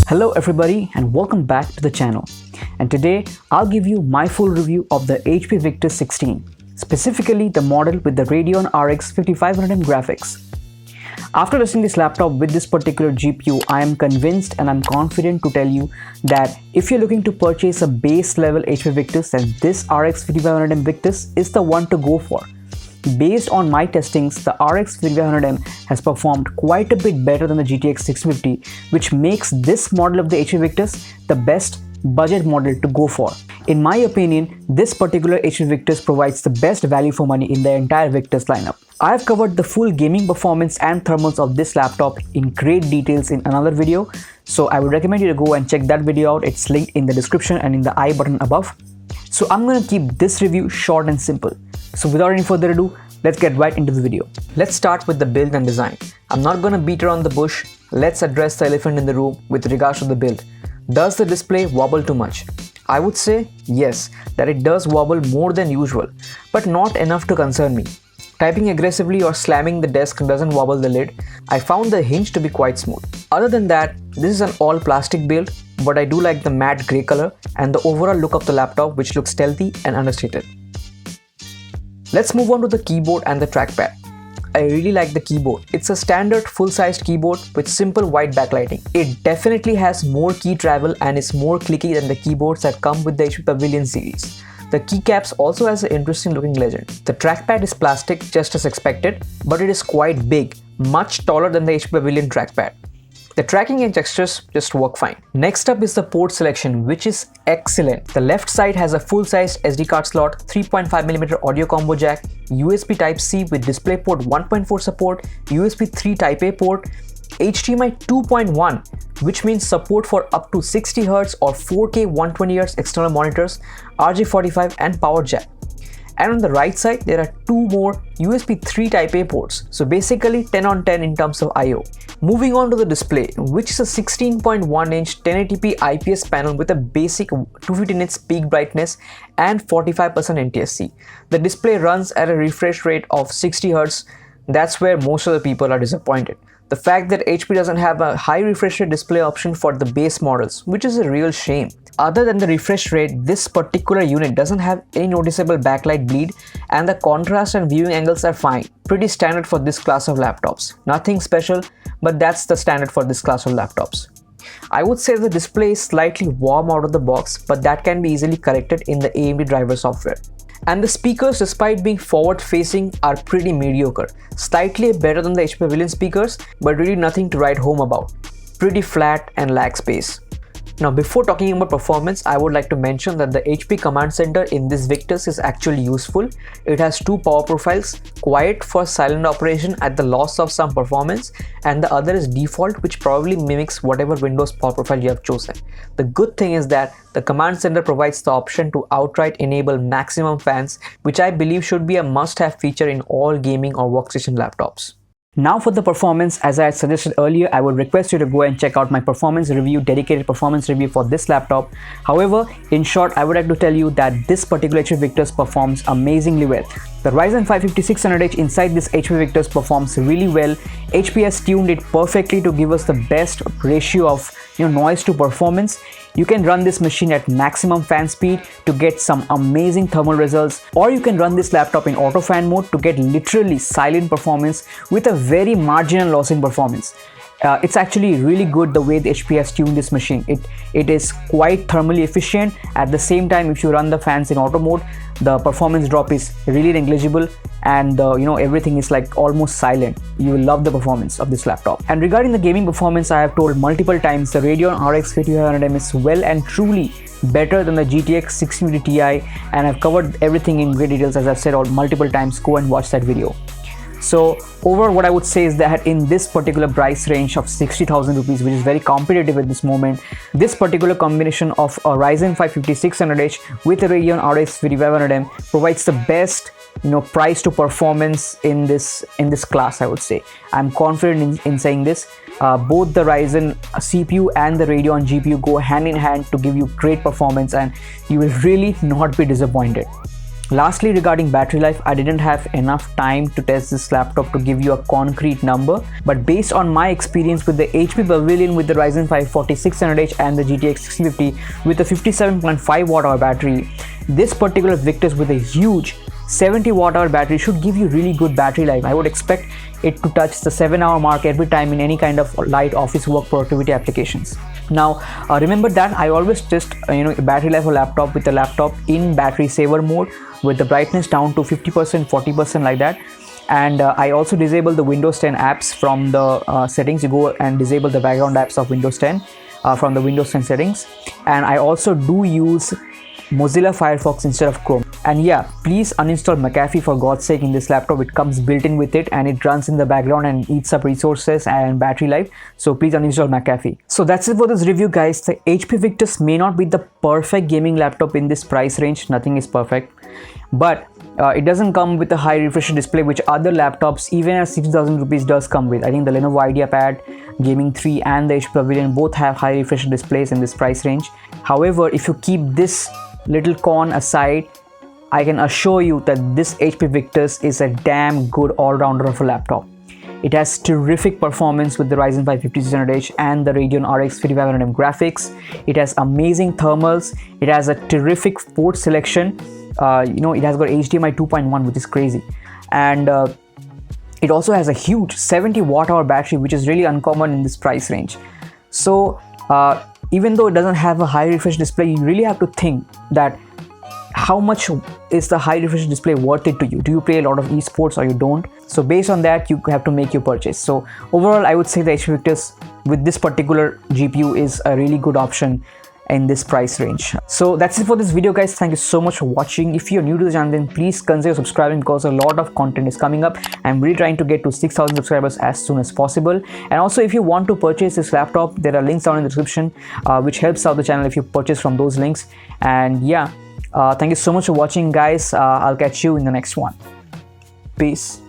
Hello everybody and welcome back to the channel, and today I'll give you my full review of the HP Victus 16, specifically the model with the Radeon RX 5500M graphics. After testing this laptop with this particular GPU, I am convinced and I'm confident to tell you that if you're looking to purchase a base level HP Victus, then this RX 5500M Victus is the one to go for. Based on my testings, the RX 5500M has performed quite a bit better than the GTX 650, which makes this model of the HP Victus the best budget model to go for. In my opinion, this particular HP Victus provides the best value for money in the entire Victus lineup. I have covered the full gaming performance and thermals of this laptop in great details in another video, so I would recommend you to go and check that video out. It's linked in the description and in the I button above. So I'm going to keep this review short and simple. So without any further ado, let's get right into the video. Let's start with the build and design. I'm not going to beat around the bush. Let's address the elephant in the room with regards to the build. Does the display wobble too much? I would say yes, that it does wobble more than usual, but not enough to concern me. Typing aggressively or slamming the desk doesn't wobble the lid. I found the hinge to be quite smooth. Other than that, this is an all plastic build, but I do like the matte grey color and the overall look of the laptop, which looks stealthy and understated. Let's move on to the keyboard and the trackpad. I really like the keyboard. It's a standard full-sized keyboard with simple white backlighting. It definitely has more key travel and is more clicky than the keyboards that come with the HP Pavilion series. The keycaps also has an interesting looking legend. The trackpad is plastic just as expected, but it is quite big, much taller than the HP Pavilion trackpad. The tracking and gestures just work fine. Next up is the port selection, which is excellent. The left side has a full-sized SD card slot, 3.5mm audio combo jack, USB Type-C with DisplayPort 1.4 support, USB 3 Type-A port, HDMI 2.1, which means support for up to 60Hz or 4K 120Hz external monitors, RJ45 and power jack. And on the right side, there are two more USB 3 Type-A ports, so basically 10 on 10 in terms of I/O. Moving on to the display, which is a 16.1-inch 1080p IPS panel with a basic 250 nits peak brightness and 45% NTSC. The display runs at a refresh rate of 60Hz. That's where most of the people are disappointed. The fact that HP doesn't have a high refresh rate display option for the base models, which is a real shame. Other than the refresh rate, this particular unit doesn't have any noticeable backlight bleed, and the contrast and viewing angles are fine. Pretty standard for this class of laptops. Nothing special, but that's the standard for this class of laptops. I would say the display is slightly warm out of the box, but that can be easily corrected in the AMD driver software. And the speakers, despite being forward facing, are pretty mediocre. Slightly better than the HP Pavilion speakers, but really nothing to write home about. Pretty flat and lack space. Now, before talking about performance, I would like to mention that the HP Command Center in this Victus is actually useful. It has two power profiles, quiet for silent operation at the loss of some performance, and the other is default, which probably mimics whatever Windows power profile you have chosen. The good thing is that the Command Center provides the option to outright enable maximum fans, which I believe should be a must-have feature in all gaming or workstation laptops. Now for the performance, as I had suggested earlier, I would request you to go and check out my performance review, dedicated performance review for this laptop. However, in short, I would like to tell you that this particular HP Victus performs amazingly well. The Ryzen 5 5600H inside this HP Victus performs really well. HP has tuned it perfectly to give us the best ratio of noise to performance. You can run this machine at maximum fan speed to get some amazing thermal results, or you can run this laptop in auto fan mode to get literally silent performance with a very marginal loss in performance. It's actually really good the way the HP has tuned this machine. It is quite thermally efficient. At the same time, if you run the fans in auto mode, the performance drop is really negligible, and everything is like almost silent. You will love the performance of this laptop. And regarding the gaming performance, I have told multiple times the Radeon RX 5500M is well and truly better than the GTX 650 Ti, and I've covered everything in great details, as I've said multiple times. Go and watch that video. So overall, what I would say is that in this particular price range of 60,000 rupees, which is very competitive at this moment, this particular combination of a Ryzen 5 5600H with a Radeon RX 5500M provides the best price to performance in this class. I would say I'm confident in saying this. Both the Ryzen CPU and the Radeon GPU go hand in hand to give you great performance, and you will really not be disappointed. Lastly, regarding battery life, I didn't have enough time to test this laptop to give you a concrete number, but based on my experience with the HP Pavilion with the Ryzen 5 4600H and the GTX 6050 with a 57.5 watt hour battery, this particular Victus with a huge 70 watt hour battery should give you really good battery life. I would expect it to touch the 7-hour mark every time in any kind of light office work productivity applications. Now remember that I always test battery life of laptop with the laptop in battery saver mode with the brightness down to 50%, 40% like that. And I also disable the Windows 10 apps from the settings. You go and disable the background apps of Windows 10 from the Windows 10 settings. And I also do use Mozilla Firefox instead of Chrome. And yeah, please uninstall McAfee for God's sake in this laptop. It comes built in with it and it runs in the background and eats up resources and battery life. So please uninstall McAfee. So that's it for this review, guys. The HP Victus may not be the perfect gaming laptop in this price range. Nothing is perfect, but it doesn't come with a high refresh display which other laptops even at 60,000 rupees does come with. I think the Lenovo IdeaPad Gaming 3 and the HP Pavilion both have high refresh displays in this price range. However, if you keep this little con aside, I can assure you that this HP Victus is a damn good all-rounder of a laptop. It has terrific performance with the Ryzen 5 5600H and the Radeon RX 5500M graphics. It has amazing thermals. It has a terrific port selection. It has got HDMI 2.1, which is crazy. And it also has a huge 70 watt hour battery, which is really uncommon in this price range. So even though it doesn't have a high refresh display, you really have to think that how much is the high refresh display worth it to you? Do you play a lot of esports or you don't? So based on that, you have to make your purchase. So overall, I would say the HP Victus with this particular GPU is a really good option in this price range. So that's it for this video, guys. Thank you so much for watching. If you're new to the channel, then please consider subscribing because a lot of content is coming up. I'm really trying to get to 6,000 subscribers as soon as possible. And also, if you want to purchase this laptop, there are links down in the description which helps out the channel if you purchase from those links. And yeah, thank you so much for watching, guys. I'll catch you in the next one. Peace.